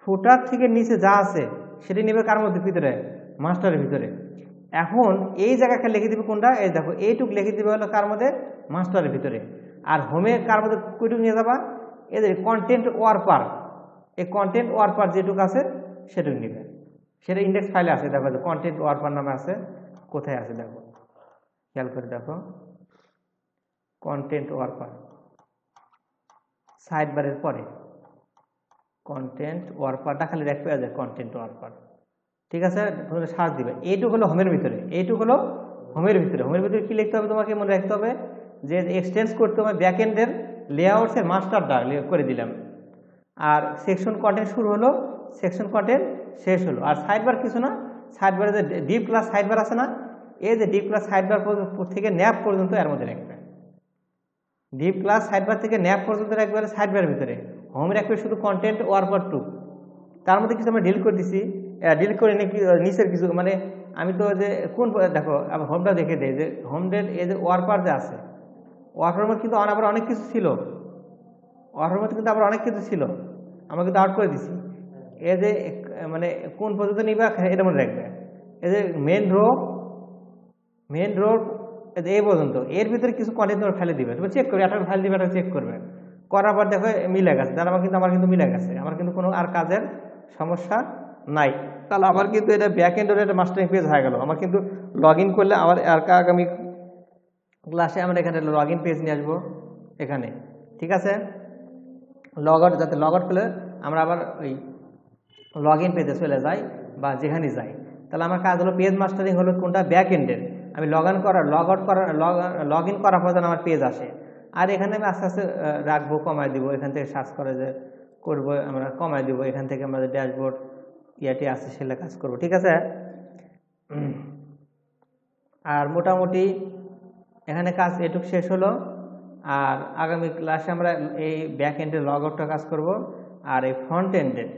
Speaker 1: ফুটার থেকে নিচে যা আছে সেটি নিবে কার মধ্যে, ভিতরে, মাস্টারের ভিতরে। এখন এই জায়গাটা লিখে দিবে কোনটা, এই দেখো এইটুক লিখে দিবে হলো কার মধ্যে, মাস্টারের ভিতরে। আর হোমে কার মধ্যে কইটুক নিয়ে যাবা, এদের কন্টেন্ট ওয়ারপার, এই কন্টেন্ট ওয়ারপার যেটুক আছে সেটুক নিবে। সেটা ইন্ডেক্স ফাইলে আছে, দেখো কন্টেন্ট ওয়ারপার নামে আছে, কোথায় আছে দেখো, খেয়াল করে দেখো, কন্টেন্ট ওয়ারপার সাইড বারের পরে কন্টেন্ট ওয়ারপারটা খালি রাখবে, আছে কন্টেন্ট ওয়ারপার। ঠিক আছে, তোমাদের সার্চ দিবে। এইটুক হলো হোমের ভিতরে, এইটুক হলো হোমের ভিতরে। হোমের ভিতরে কি লিখতে হবে তোমাকে মনে রাখতে হবে, যে এক্সটেন্স করতে হবে ব্যাকএন্ডের লেআউটসের মাস্টারটা করে দিলাম। আর সেকশন কন্টেন্ট শুরু হলো, সেকশন কন্টেন্ট শেষ হলো। আর সাইড বার কিছু না, সাইড বারে যে ডিপ ক্লাস সাইড বার আছে না, এই যে ডিপ ক্লাস সাইড বার থেকে ন্যাপ পর্যন্ত এর মধ্যে রাখবে। ডিপ ক্লাস সাইড বার থেকে ন্যাপ পর্যন্ত রাখবে সাইড বারের ভিতরে। হোম রাখবে শুধু কন্টেন্ট ওয়ারপার টু, তার মধ্যে কিছু আমরা ডিলিট করে দিছি, ডিলিট করে নিচের কিছু, মানে আমি তো যে কোন দেখো আবার হোমটা দেখে দেয় যে হোমডের এই যে ওয়ারপার যে আছে, ওয়ারপার মধ্যে কিন্তু আবার অনেক কিছু ছিল, ওয়ারপার মধ্যে কিন্তু আবার অনেক কিছু ছিল, আমরা কিন্তু আউট করে দিছি। এই যে মানে কোন পর্যন্ত নিবা এটার মধ্যে রাখবে। এই যে মেন রো এই পর্যন্ত, এর ভিতরে কিছু কন্টেন্ট তোমার ফেলে দিবে, তুমি চেক করবে, একটা ফাইল দিবে, একটা চেক করবে, করার পর দেখো মিলে গেছে, তাহলে আমার কিন্তু মিলে গেছে, আমার কিন্তু কোনো আর কাজের সমস্যা নাই। তাহলে আমার কিন্তু এটা ব্যাক এন্ডের একটা মাস্টারিং পেজ হয়ে গেল। আমার কিন্তু লগ ইন করলে আমার আর আগামী ক্লাসে আমরা এখানে লগ ইন পেজ নিয়ে আসবো এখানে। ঠিক আছে, লগ আউট, যাতে লগ আউট করলে আমরা আবার ওই লগ ইন পেজে চলে যাই বা যেখানে যাই। তাহলে আমার কাজ হলো পেজ মাস্টারিং হলো কোনটা, ব্যাক এন্ডের। আমি লগ ইন করার পর যেন আমার পেজ আসে। আর এখানে আমি আস্তে আস্তে রাখবো, কমাই দিব, এখান থেকে সার্চ করে যে করবো আমরা কমাই দিব, এখান থেকে আমাদের ড্যাশবোর্ড ইয়াটি আসছে সেটা কাজ করবো। ঠিক আছে, আর মোটামুটি এখানে কাজ এটুক শেষ হলো। আর আগামী ক্লাসে আমরা এই ব্যাক এন্ডের লগ আউটটা কাজ করব, আর এই ফ্রন্ট এন্ডের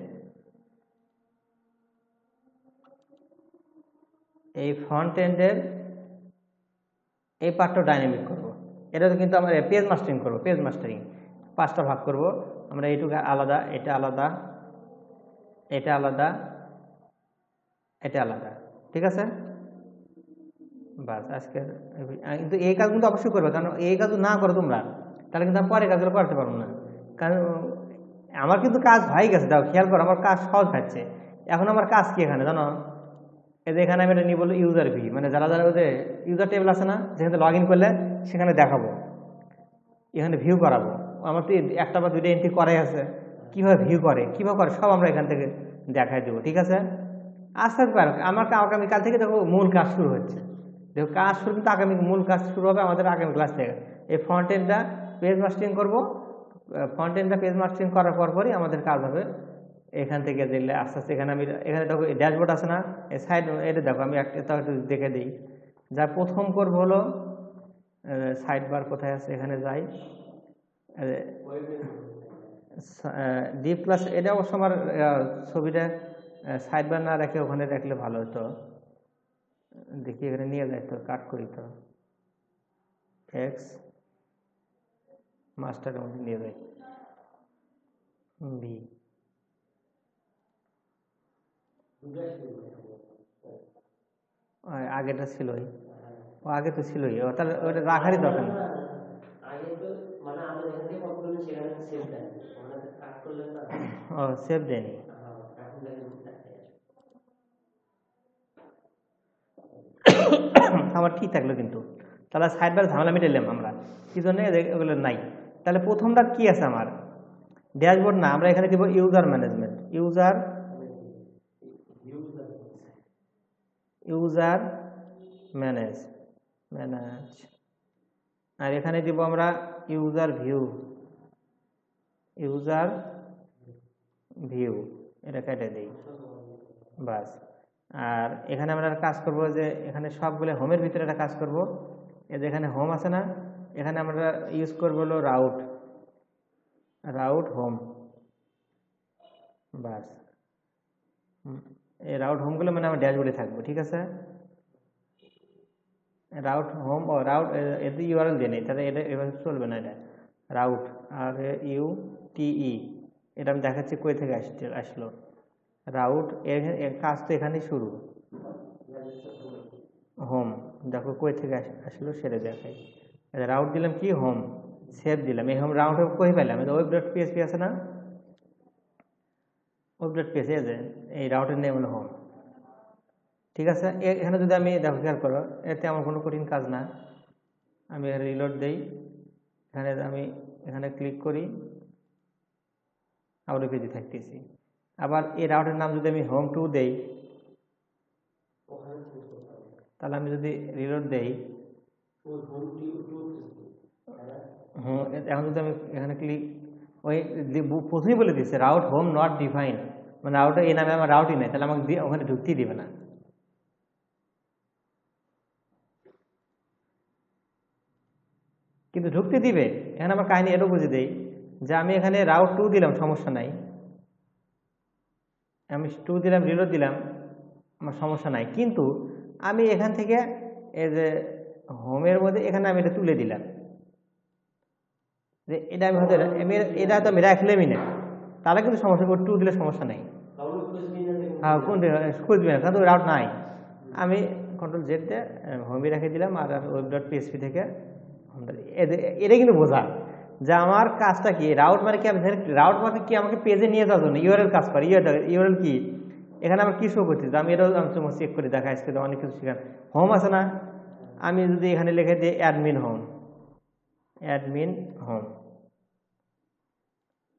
Speaker 1: এই পার্টটা ডাইনামিক করব। এটা তো কিন্তু আমরা পেজ মাস্টারিং করব, পেজ মাস্টারিং 5টা ভাগ করব আমরা, এইটুকু আলাদা, এটা আলাদা, এটা আলাদা, এটা আলাদা। ঠিক আছে, বাস আজকের। কিন্তু এই কাজ কিন্তু অবশ্যই করবে, কারণ এই কাজ না করো তোমরা তাহলে কিন্তু আমি পরে কাজগুলো করতে পারবো না। কারণ আমার কিন্তু কাজ হয়ে গেছে, দাও খেয়াল করো, আমার কাজ সহজ হচ্ছে। এখন আমার কাজ কি এখানে জানো, এই যে এখানে আমি এটা নিয়ে বলবো ইউজার ভি, মানে যারা ওই ইউজার টেবিল আছে না, যেখানে লগ ইন করলে সেখানে দেখাবো, এখানে ভিউ করাবো। আমার তো একটা বা দুইটা এন্ট্রি করাই আছে, কীভাবে ভিউ করে কীভাবে করে সব আমরা এখান থেকে দেখাই দেবো। ঠিক আছে, আস্তে পারো আমার আগামীকাল থেকে দেখো মূল কাজ শুরু হচ্ছে। দেখো কাজ শুরু কিন্তু মূল কাজ শুরু হবে আমাদের আগামী ক্লাস থেকে। এই ফ্রন্ট এন্ডটা পেজ মাস্টারিং করবো, ফ্রন্ট এন্ডটা পেজ মাস্টারিং করার পরই আমাদের কাজ হবে এখান থেকে দিলে আস্তে আস্তে। এখানে আমি এখানে দেখো ড্যাশবোর্ড আছে না, এই সাইড এটা দেখো আমি একটা একটু দেখে দিই। যা প্রথম করবো হলো সাইড বার কোথায় আছে, এখানে যাই, ডিপ ক্লাস। এটা অবশ্য আমার ছবিটা সাইড বার না রেখে ওখানে রাখলে ভালো হতো। দেখি এখানে নিয়ে যাই তো, কাট করি তো, এক্স মাস্টারের মধ্যে নিয়ে যাই, বি আগেটা ছিলই, ও আগে তো ছিলই, ও তাহলে ওটা রাখারই দরকার নেই। ও সেভ দেয়নি, আমার ঠিক থাকলো কিন্তু। তাহলে সাইড বার ঝামেলা মিটাইলাম আমরা, কি জন্য এগুলো নাই। তাহলে প্রথমটা কি আছে আমার, ড্যাশবোর্ড না, আমরা এখানে দিব ইউজার ম্যানেজমেন্ট, ইউজার ম্যানেজ, আর এখানে দিব আমরা ইউজার ভিউ, এটা কেটে দিই বাস। আর এখানে আমরা কাজ করব যে এখানে সবগুলো হোমের ভিতরে একটা কাজ করব, এই যে এখানে হোম আছে না, এখানে আমরা ইউজ করবো হলো রাউট হোম বাস। এই রাউট হোমগুলো মানে আমার ড্যাশবোর্ডে থাকবে। ঠিক আছে, রাউট হোম ও রাউট এতে ইউআরএল দিয়ে নেই, তাহলে এটা এভাবে চলবে না। এটা রাউট আর UTE, এটা আমি দেখাচ্ছি কই থেকে আসলো রাউট, এর কাজ তো এখানেই শুরু, হোম দেখো কই থেকে আসলো সেটা দেখাই। রাউট দিলাম কি হোম, সেভ দিলাম, এই হোম রাউট কই পেলাম, ওয়েব.php আছে না, ওয়েব.php যে এই রাউটের নেম হলো হোম। ঠিক আছে, এখানে যদি আমি দেখো খেয়াল করো, এতে আমার কোনো কঠিন কাজ না। আমি রিলোড দেই, এখানে আমি এখানে ক্লিক করি, আবার পেজে থাকতেছি। আবার এই রাউটের নাম যদি আমি হোম 2 দেই, তাহলে আমি যদি রিলোড দেই, এখন যদি আমি এখানে ক্লিক, ওই প্রথমেই বলে দিচ্ছে রাউট হোম নট ডিফাইন, মানে রাউটের এই নামে আমার রাউটই নেই, তাহলে আমাকে ওখানে ঢুকতেই দিবে না। কিন্তু ঢুকতে দিবে। এখানে আমার কাহিনী এটাও বুঝে দেই যে আমি এখানে রাউট 2 দিলাম, সমস্যা নাই, আমি 2 দিলাম, রিলোড দিলাম, আমার সমস্যা নাই। কিন্তু আমি এখান থেকে এই যে হোমের মধ্যে এখানে আমি এটা তুলে দিলাম, যে এটা আমি হয়তো এটা তো আমি রাখলামই না, তাহলে কিন্তু সমস্যা, 2 দিলে সমস্যা নাই। হ্যাঁ, কোন খুঁজবে না, কারণ রাউট নাই। আমি কন্ট্রোল জেড দিয়ে হোমে রেখে দিলাম, আর web.php থেকে এটা কিন্তু বোঝা যে আমার কাজটা কি। রাউট মানে কি, রাউট মানে কি, আমাকে পেজে নিয়ে যাওয়ার জন্য ইউআরএল কাজ করে। ইউআরএল কি, এখানে আমার কি শো করতেছে, আমি এটাও আমি চেক করে দেখা, আজকে অনেক কিছু শেখান। হোম আছে না, আমি যদি এখানে লিখে দিই অ্যাডমিন হোম,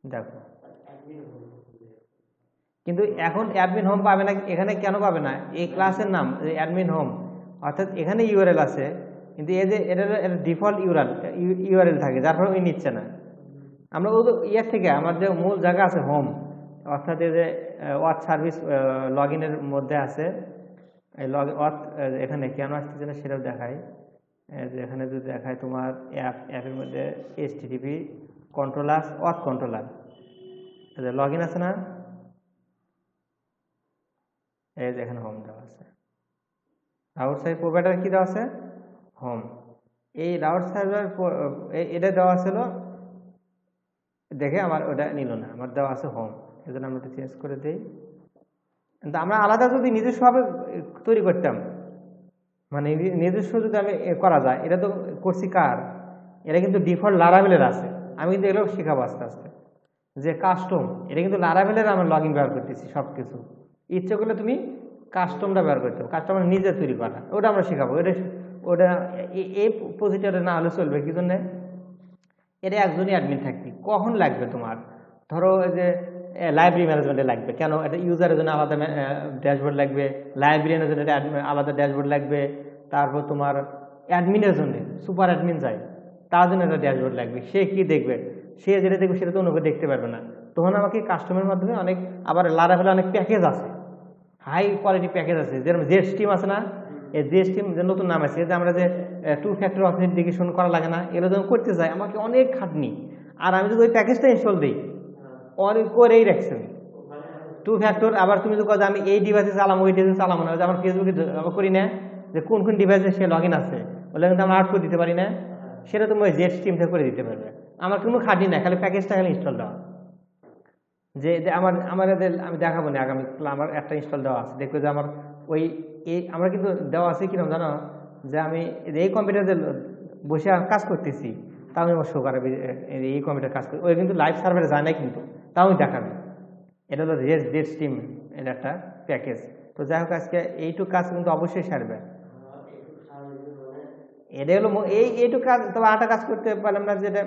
Speaker 1: দেখো কিন্তু এখন অ্যাডমিন হোম পাবে না। এখানে কেন পাবে না, এই ক্লাসের নাম অ্যাডমিন হোম, অর্থাৎ এখানে ইউআরএল আছে, কিন্তু এই যে এটা ডিফল্ট ইউআরএল থাকে, যার ফলে নিচ্ছে না। আমরা ইয়ের থেকে আমার যে মূল জায়গা আছে হোম, অর্থাৎ এই যে ওয়াচ সার্ভিস লগ ইনের মধ্যে আছে, এই এখানে কেন আসতেছে না সেটাও দেখায়। এখানে যদি দেখায় তোমার অ্যাপের মধ্যে HTTP controller, watch controller, log in আছে না, এই যে এখানে হোম দেওয়া আছে, আউটসাইড প্রোভাইডার কি দেওয়া আছে, হোম। এই রাউট সার্ভার এটা দেওয়া ছিল, দেখে আমার ওটা নিল না, আমার দেওয়া আছে হোম, এই জন্য আমরা চেঞ্জ করে দিই। কিন্তু আমরা আলাদা যদি নিজস্বভাবে তৈরি করতাম, মানে নিজস্ব যদি আমি করা যায়, এটা তো করছি কার, এটা কিন্তু ডিফল্ট লারাভেলের আছে। আমি কিন্তু এগুলো শেখাবো আস্তে আস্তে, যে কাস্টম, এটা কিন্তু লারাভেলের আমরা লগ ইন ব্যবহার করতেছি সব কিছু। ইচ্ছে করলে তুমি কাস্টমটা ব্যবহার করতে হবে, কাস্টম নিজে তৈরি করা, ওটা আমরা শেখাবো। ওটা এই প্রসিডিউরে না হলে চলবে, কি জন্যে এটা একজনই অ্যাডমিন থাকবে। কখন লাগবে তোমার? ধরো যে লাইব্রেরি ম্যানেজমেন্টে লাগবে, কেন? এটা ইউজারের জন্য আলাদা ড্যাশবোর্ড লাগবে, লাইব্রেরিয়ানের জন্য আলাদা ড্যাশবোর্ড লাগবে, তারপর তোমার অ্যাডমিনের জন্য সুপার অ্যাডমিন চাই, তার জন্য একটা ড্যাশবোর্ড লাগবে। সে কি দেখবে? সে যেটা দেখবে সেটা তো অন্য কেউ দেখতে পারবে না। তখন আমাকে কাস্টমের মাধ্যমে অনেক, আবার লারাভেলে অনেক প্যাকেজ আছে, হাই কোয়ালিটি প্যাকেজ আছে, যেরকম জেড স্টিম আছে না, এই জেড স্টিম যে নতুন নাম আছে, যে আমরা যে 2 ফ্যাক্টর অথেন্টিকেশন করা লাগে না, এগুলো যখন করতে চাই আমাকে অনেক খাটনি। আর আমি যদি ওই প্যাকেজটা ইনস্টল দিই, অনেক করেই রাখছি আমি 2 ফ্যাক্টর। আবার তুমি যদি আমি এই ডিভাইসে চালাম ওই ডিভাইসে চালাম না, যে আমার ফেসবুকে আবার করি না যে কোন কোন ডিভাইসে সে লগ ইন আছে, ওগুলো কিন্তু আমরা আউট করে দিতে পারি না, সেটা তুমি ওই জেড স্টিম থেকে করে দিতে পারবে। আমার কোনো খাটনি না, খালি প্যাকেজটা খালি ইনস্টল দেওয়া। যে আমার আমি দেখাবো না আগামী, আমার একটা ইনস্টল দেওয়া আছে, দেখবে যে আমার ওই এই আমরা কিন্তু দেওয়া আছে কিরকম জানো, যে আমি এই কম্পিউটারে বসে কাজ করতেছি, তাও আমি আমার শো করাবে এই কম্পিউটার কাজ করি, ওই কিন্তু লাইভ সার্ভারে যায় না, কিন্তু তাও আমি দেখাবে। এটা হলো জেড স্টিম, এটা একটা প্যাকেজ। তো যাই হোক, আজকে এইটুকু কাজ কিন্তু অবশ্যই সারবে। এটা হলো এইটুকু কাজ, তবে আটা কাজ করতে পারলাম না, যেটা